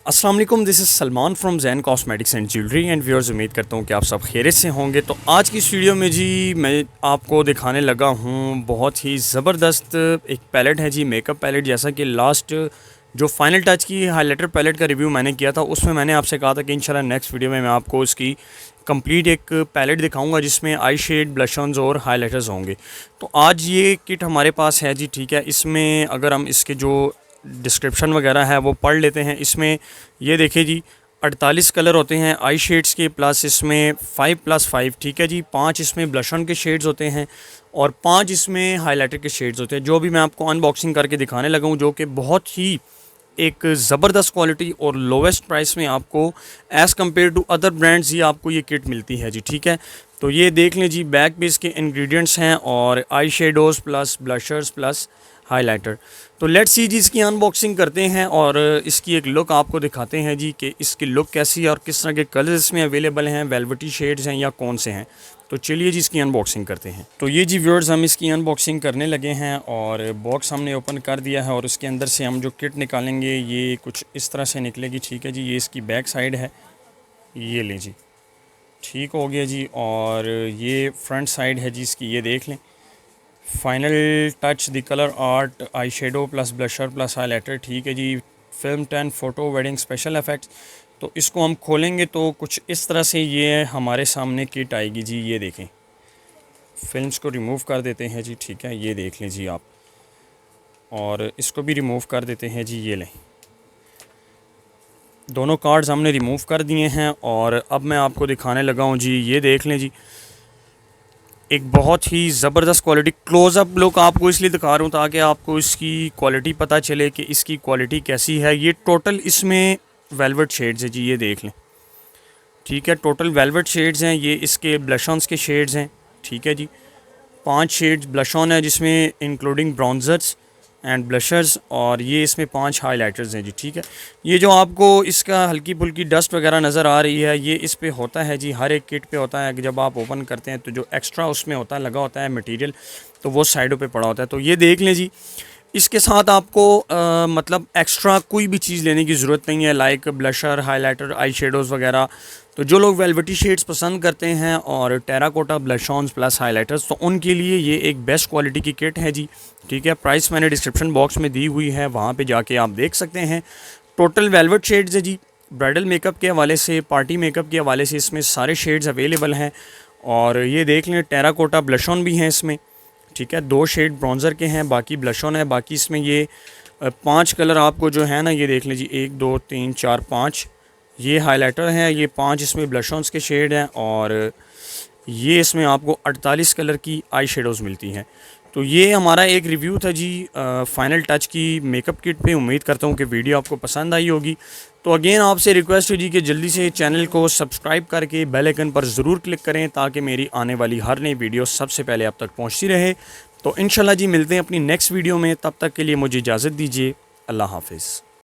अस्सलाम वालेकुम, this is Salman from Jain cosmetics and jewellery and viewers. उम्मीद करता हूँ कि आप सब खैरियत से होंगे। तो आज की इस वीडियो में जी मैं आपको दिखाने लगा हूँ बहुत ही ज़बरदस्त एक पैलेट है जी, मेकअप पैलेट। जैसा कि लास्ट जो फाइनल टच की हाइलाइटर पैलेट का रिव्यू मैंने किया था, उसमें मैंने आपसे कहा था कि इंशाल्लाह नेक्स्ट वीडियो में मैं आपको इसकी कंप्लीट एक पैलेट दिखाऊंगा जिसमें आई शेड, ब्लशॉन्स और हाइलाइटर्स होंगे। तो आज ये किट हमारे पास है जी, ठीक है। इसमें अगर हम इसके जो डिस्क्रिप्शन वगैरह है वो पढ़ लेते हैं। इसमें ये देखिए जी, 48 कलर होते हैं आई शेड्स के, प्लस इसमें 5+5, ठीक है जी। 5 इसमें ब्लशन के शेड्स होते हैं और 5 इसमें हाइलाइटर के शेड्स होते हैं, जो भी मैं आपको अनबॉक्सिंग करके दिखाने लगा हूँ, जो कि बहुत ही एक ज़बरदस्त क्वालिटी और लोवेस्ट प्राइस में आपको as compare to other brands ही आपको ये किट मिलती है जी, ठीक है। तो ये देख लें जी, बैक पे इसके इंग्रेडिएंट्स हैं और eye shadows plus Blusher's plus highlighter. तो लेट्स सी जी, इसकी अनबॉक्सिंग करते हैं और इसकी एक लुक आपको दिखाते हैं जी कि इसकी लुक कैसी है और किस तरह के कलर्स इसमें अवेलेबल हैं, वेलवेटी शेड्स हैं या कौन से हैं। तो चलिए जी, इसकी अनबॉक्सिंग करते हैं। तो ये जी व्यूअर्स, हम इसकी अनबॉक्सिंग करने लगे हैं और बॉक्स हमने ओपन कर दिया है और उसके अंदर से हम जो किट निकालेंगे ये कुछ इस तरह से निकलेगी, ठीक है जी। ये इसकी बैक साइड है, ये लें जी, ठीक हो गया जी। और ये फ्रंट साइड है जी इसकी, ये देख लें। Final touch the colour art eye shadow plus blusher plus highlighter, ठीक है जी। Film 10 photo wedding special effects. तो इसको हम खोलेंगे तो कुछ इस तरह से ये हमारे सामने किट आएगी जी, ये देखें। फिल्म्स को रिमूव कर देते हैं जी, ठीक है, ये देख लें जी आप। और इसको भी रिमूव कर देते हैं जी, ये लें। दोनों कार्ड्स हमने रिमूव कर दिए हैं और अब मैं आपको दिखाने लगा हूँ जी, ये देख लें जी। एक बहुत ही ज़बरदस्त क्वालिटी, क्लोज़अप लुक आपको इसलिए दिखा रहा हूँ ताकि आपको इसकी क्वालिटी पता चले कि इसकी क्वालिटी कैसी है। ये टोटल इसमें वेलवेट शेड्स है जी, ये देख लें, ठीक है। टोटल वेलवेट शेड्स हैं, ये इसके ब्लशॉन्स के शेड्स हैं, ठीक है जी। 5 शेड्स ब्लश ऑन है जिसमें इंक्लूडिंग ब्राउन्जर्स एंड ब्लशर्स, और ये इसमें 5 हाइलाइटर्स हैं जी, ठीक है। ये जो आपको इसका हल्की फुल्की डस्ट वगैरह नज़र आ रही है, ये इस पे होता है जी, हर एक किट पे होता है कि जब आप ओपन करते हैं तो जो एक्स्ट्रा उसमें होता है, लगा होता है मटेरियल, तो वो साइडों पे पड़ा होता है। तो ये देख लें जी, इसके साथ आपको मतलब एक्स्ट्रा कोई भी चीज़ लेने की ज़रूरत नहीं है, like blusher, highlighter, eye shadows वगैरह। तो जो लोग वेलवेटी शेड्स पसंद करते हैं और टेराकोटा ब्लशॉन्स प्लस हाइलाइटर्स, तो उनके लिए ये एक बेस्ट क्वालिटी की किट है जी, ठीक है। प्राइस मैंने डिस्क्रिप्शन बॉक्स में दी हुई है, वहाँ पे जाके आप देख सकते हैं। टोटल वेलवेट शेड्स है जी, ब्राइडल मेकअप के हवाले से, पार्टी मेकअप के हवाले से इसमें सारे शेड्स अवेलेबल हैं। और ये देख लें, टेराकोटा ब्लशॉन भी हैं इसमें, ठीक है। 2 शेड ब्राउन्ज़र के हैं, बाकी ब्लशॉन है। बाकी इसमें ये 5 कलर आपको जो है ना, ये देख लीजिए, 1 2 3 4 5 ये हाइलाइटर हैं, ये 5 इसमें ब्लशॉन्स के शेड हैं और ये इसमें आपको 48 कलर की आई शेडोज़ मिलती हैं। तो ये हमारा एक रिव्यू था जी फ़ाइनल टच की मेकअप किट पे। उम्मीद करता हूँ कि वीडियो आपको पसंद आई होगी। तो अगेन आपसे रिक्वेस्ट है जी कि जल्दी से चैनल को सब्सक्राइब करके बेल आइकन पर ज़रूर क्लिक करें ताकि मेरी आने वाली हर नई वीडियो सबसे पहले आप तक पहुँचती रहे। तो इंशाल्लाह जी मिलते हैं अपनी नेक्स्ट वीडियो में, तब तक के लिए मुझे इजाज़त दीजिए। अल्लाह हाफ़िज़।